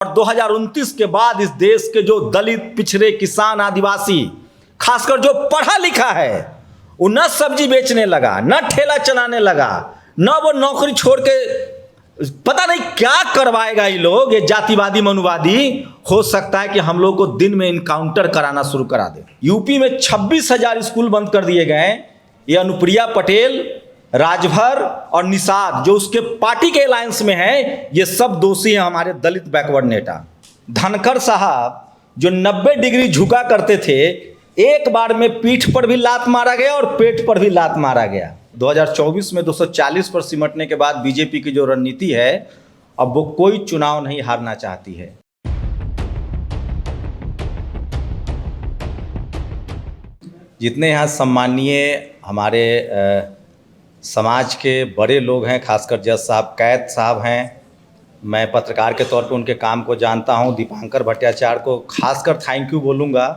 और 2029 के बाद इस देश के जो दलित, पिछड़े, किसान, आदिवासी, खासकर जो पढ़ा लिखा है, वो न सब्जी बेचने लगा, न ठेला चलाने लगा, न वो नौकरी छोड़ के पता नहीं क्या करवाएगा। ये लोग, ये जातिवादी, मनुवादी, हो सकता है कि हम लोग को दिन में इनकाउंटर कराना शुरू करा दे। यूपी में 26,000 स्कूल बंद कर दिए गए। ये अनुप्रिया पटेल, राजभर और निषाद जो उसके पार्टी के अलायंस में है, ये सब दोषी हैं हमारे दलित बैकवर्ड नेता। धनखड़ साहब जो 90 डिग्री झुका करते थे, एक बार में पीठ पर भी लात मारा गया और पेट पर भी लात मारा गया। 2024 में 240 पर सिमटने के बाद बीजेपी की जो रणनीति है, अब वो कोई चुनाव नहीं हारना चाहती है। जितने यहाँ सम्मानीय हमारे समाज के बड़े लोग हैं, खासकर जज साहब, कैद साहब हैं, मैं पत्रकार के तौर पे उनके काम को जानता हूं। दीपांकर भट्टाचार्य को खासकर थैंक यू बोलूँगा,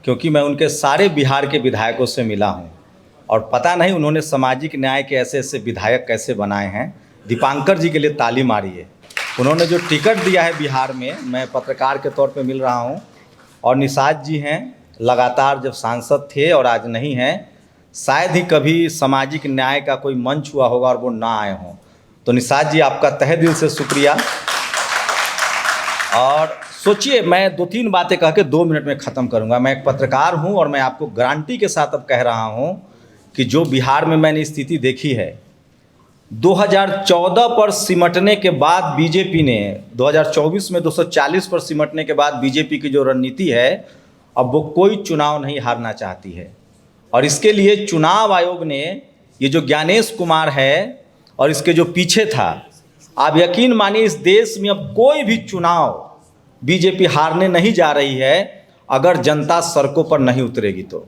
क्योंकि मैं उनके सारे बिहार के विधायकों से मिला हूं और पता नहीं उन्होंने सामाजिक न्याय के ऐसे ऐसे विधायक कैसे बनाए हैं। दीपांकर जी के लिए ताली मारिए। उन्होंने जो टिकट दिया है बिहार में, मैं पत्रकार के तौर पे मिल रहा हूं। और निषाद जी हैं, लगातार जब सांसद थे और आज नहीं हैं, शायद ही कभी सामाजिक न्याय का कोई मंच हुआ होगा और वो ना आए हों। तो निषाद जी, आपका तहे दिल से शुक्रिया। और सोचिए, मैं 2-3 बातें कह के 2 मिनट में ख़त्म करूंगा। मैं एक पत्रकार हूं और मैं आपको गारंटी के साथ अब कह रहा हूं कि जो बिहार में मैंने स्थिति देखी है, 2014 पर सिमटने के बाद बीजेपी ने, 2024 में 240 पर सिमटने के बाद बीजेपी की जो रणनीति है, अब वो कोई चुनाव नहीं हारना चाहती है। और इसके लिए चुनाव आयोग ने, ये जो ज्ञानेश कुमार है और इसके जो पीछे था, आप यकीन मानिए इस देश में अब कोई भी चुनाव बीजेपी हारने नहीं जा रही है अगर जनता सड़कों पर नहीं उतरेगी। तो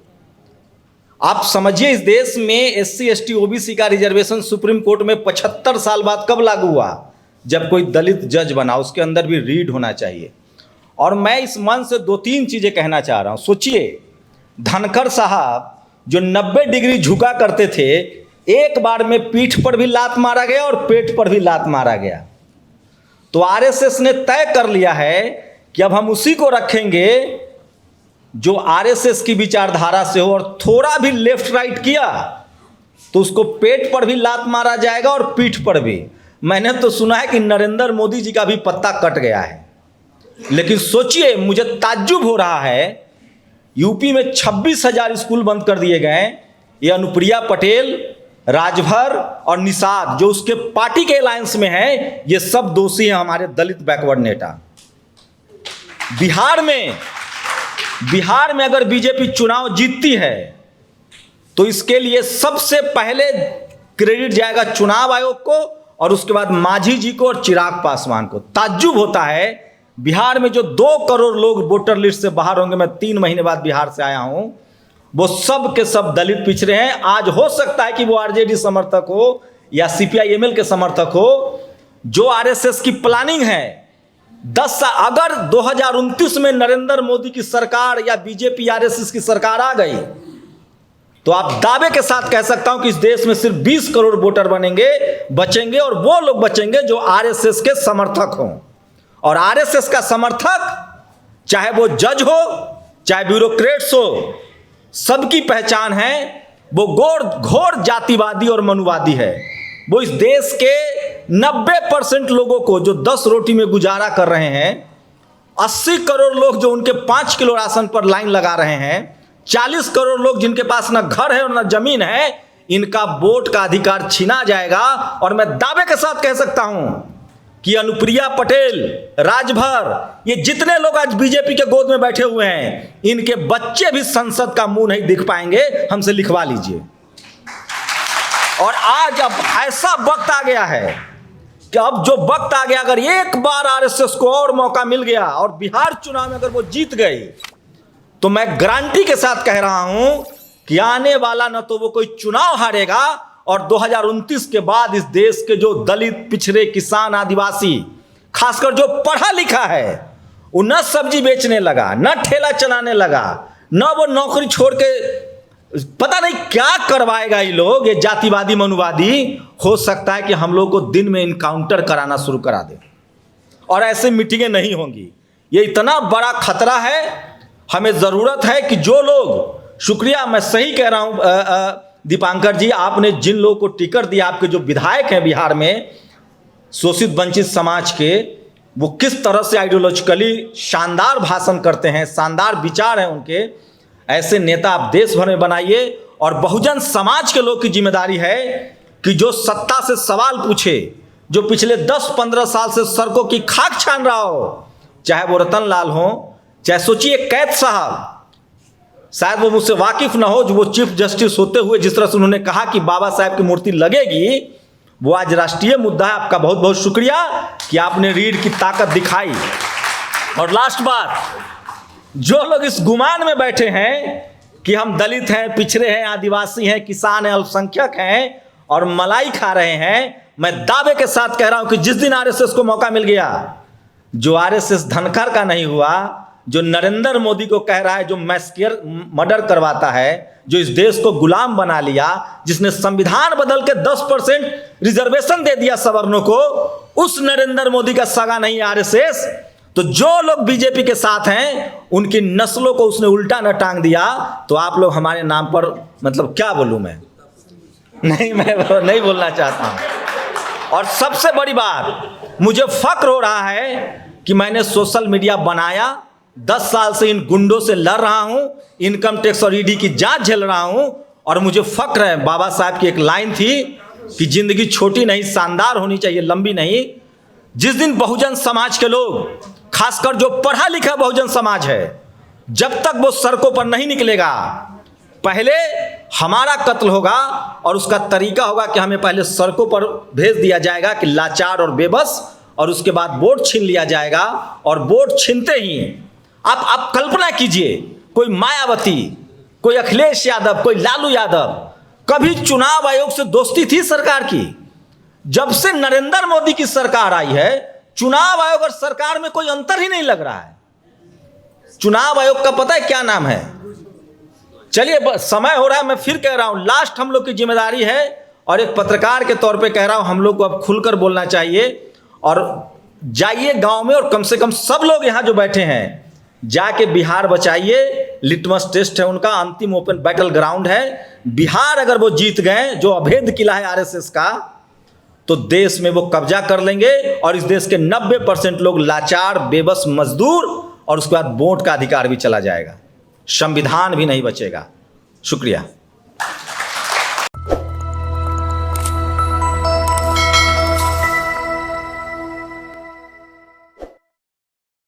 आप समझिए, इस देश में SC ST OBC का रिजर्वेशन सुप्रीम कोर्ट में 75 साल बाद कब लागू हुआ? जब कोई दलित जज बना, उसके अंदर भी रीड होना चाहिए। और मैं इस मन से 2-3 चीज़ें कहना चाह रहा हूँ। सोचिए, धनखड़ साहब जो 90 डिग्री झुका करते थे, एक बार में पीठ पर भी लात मारा गया और पेट पर भी लात मारा गया। तो RSS ने तय कर लिया है कि अब हम उसी को रखेंगे जो RSS की विचारधारा से हो, और थोड़ा भी लेफ्ट राइट किया तो उसको पेट पर भी लात मारा जाएगा और पीठ पर भी। मैंने तो सुना है कि नरेंद्र मोदी जी का भी पत्ता कट गया है। लेकिन सोचिए, मुझे ताज्जुब हो रहा है, यूपी में 26,000 स्कूल बंद कर दिए गए। ये अनुप्रिया पटेल, राजभर और निषाद जो उसके पार्टी के अलायंस में है, ये सब दोषी हैं हमारे दलित बैकवर्ड नेता। बिहार में अगर बीजेपी चुनाव जीतती है तो इसके लिए सबसे पहले क्रेडिट जाएगा चुनाव आयोग को, और उसके बाद मांझी जी को और चिराग पासवान को। ताज्जुब होता है, बिहार में जो 2 करोड़ लोग वोटर लिस्ट से बाहर होंगे, मैं 3 महीने बाद बिहार से आया हूं, वो सब के सब दलित पिछड़े हैं। आज हो सकता है कि वो RJD समर्थक हो या CPI-ML के समर्थक हो। जो RSS की प्लानिंग है, 10 अगर 2029 में नरेंद्र मोदी की सरकार या बीजेपी RSS की सरकार आ गई, तो आप दावे के साथ कह सकता हूं कि इस देश में सिर्फ 20 करोड़ वोटर बचेंगे, और वो लोग बचेंगे जो RSS के समर्थक हों। और RSS का समर्थक, चाहे वो जज हो, चाहे ब्यूरोक्रेट्स हो, सबकी पहचान है, वो घोर जातिवादी और मनुवादी है। वो इस देश के 90% लोगों को जो 10 रोटी में गुजारा कर रहे हैं, 80 करोड़ लोग जो उनके 5 किलो राशन पर लाइन लगा रहे हैं, 40 करोड़ लोग जिनके पास ना घर है और ना जमीन है, इनका वोट का अधिकार छीना जाएगा। और मैं दावे के साथ कह सकता हूं कि अनुप्रिया पटेल, राजभर, ये जितने लोग आज बीजेपी के गोद में बैठे हुए हैं, इनके बच्चे भी संसद का मुंह नहीं दिख पाएंगे। हमसे लिखवा लीजिए। और आज अब ऐसा वक्त आ गया है कि अब जो वक्त आ गया, अगर एक बार RSS को और मौका मिल गया और बिहार चुनाव में अगर वो जीत गई, तो मैं गारंटी के साथ कह रहा हूं कि आने वाला न तो वो कोई चुनाव हारेगा, और 2029 के बाद इस देश के जो दलित, पिछड़े, किसान, आदिवासी, खासकर जो पढ़ा लिखा है, वो न सब्जी बेचने लगा, न ठेला चलाने लगा, न वो नौकरी छोड़ के पता नहीं क्या करवाएगा। ये लोग, ये जातिवादी, मनुवादी, हो सकता है कि हम लोग को दिन में इनकाउंटर कराना शुरू करा दे। और ऐसे मीटिंगें नहीं होंगी। ये इतना बड़ा खतरा है। हमें ज़रूरत है कि जो लोग, शुक्रिया, मैं सही कह रहा हूँ दीपांकर जी, आपने जिन लोगों को टिकट दिया, आपके जो विधायक हैं बिहार में शोषित वंचित समाज के, वो किस तरह से आइडियोलॉजिकली शानदार भाषण करते हैं, शानदार विचार हैं उनके। ऐसे नेता आप देश भर में बनाइए। और बहुजन समाज के लोग की जिम्मेदारी है कि जो सत्ता से सवाल पूछे, जो पिछले 10-15 साल से सड़कों की खाक छान रहा हो, चाहे वो रतन लाल हो, चाहे सोचिए कैद साहब, शायद वो मुझसे वाकिफ ना हो, जो वो चीफ जस्टिस होते हुए जिस तरह से उन्होंने कहा कि बाबा साहब की मूर्ति लगेगी, वो आज राष्ट्रीय मुद्दा है। आपका बहुत बहुत शुक्रिया कि आपने रीढ़ की ताकत दिखाई। और लास्ट बात, जो लोग इस गुमान में बैठे हैं कि हम दलित हैं, पिछड़े हैं, आदिवासी हैं, किसान हैं, अल्पसंख्यक हैं और मलाई खा रहे हैं, मैं दावे के साथ कह रहा हूं कि जिस दिन आरएसएस को मौका मिल गया, जो आरएसएस धनखर का नहीं हुआ, जो नरेंद्र मोदी को कह रहा है, जो मैस्केर मर्डर करवाता है, जो इस देश को गुलाम बना लिया, जिसने संविधान बदल के 10% रिजर्वेशन दे दिया सवर्णों को, उस नरेंद्र मोदी का सगा नहीं आरएसएस। तो जो लोग बीजेपी के साथ हैं, उनकी नस्लों को उसने उल्टा न टांग दिया। तो आप लोग हमारे नाम पर, मतलब क्या बोलूं मैं नहीं बोलना चाहता हूं। और सबसे बड़ी बात, मुझे फक्र हो रहा है कि मैंने सोशल मीडिया बनाया, 10 साल से इन गुंडों से लड़ रहा हूं, इनकम टैक्स और ईडी की जांच झेल रहा हूं। और मुझे फक्र है, बाबा साहब की एक लाइन थी कि जिंदगी छोटी नहीं, शानदार होनी चाहिए, लंबी नहीं। जिस दिन बहुजन समाज के लोग, खासकर जो पढ़ा लिखा बहुजन समाज है, जब तक वो सड़कों पर नहीं निकलेगा, पहले हमारा कत्ल होगा। और उसका तरीका होगा कि हमें पहले सड़कों पर भेज दिया जाएगा कि लाचार और बेबस, और उसके बाद वोट छीन लिया जाएगा। और वोट छीनते ही आप कल्पना कीजिए, कोई मायावती, कोई अखिलेश यादव, कोई लालू यादव, कभी चुनाव आयोग से दोस्ती थी सरकार की? जब से नरेंद्र मोदी की सरकार आई है, चुनाव आयोग और सरकार में कोई अंतर ही नहीं लग रहा है। चुनाव आयोग का पता है क्या नाम है? चलिए, समय हो रहा है, मैं फिर कह रहा हूं, लास्ट हम लोग की जिम्मेदारी है। और एक पत्रकार के तौर पे कह रहा हूं, हम लोग को अब खुलकर बोलना चाहिए। और जाइए गांव में, और कम से कम सब लोग यहां जो बैठे हैं, जाके बिहार बचाइए। लिटमस टेस्ट है उनका, अंतिम ओपन बैटल ग्राउंड है। बिहार अगर वो जीत गए, जो अभेद किला है आरएसएस का, तो देश में वो कब्जा कर लेंगे। और इस देश के 90% लोग लाचार, बेबस, मजदूर, और उसके बाद वोट का अधिकार भी चला जाएगा, संविधान भी नहीं बचेगा। शुक्रिया।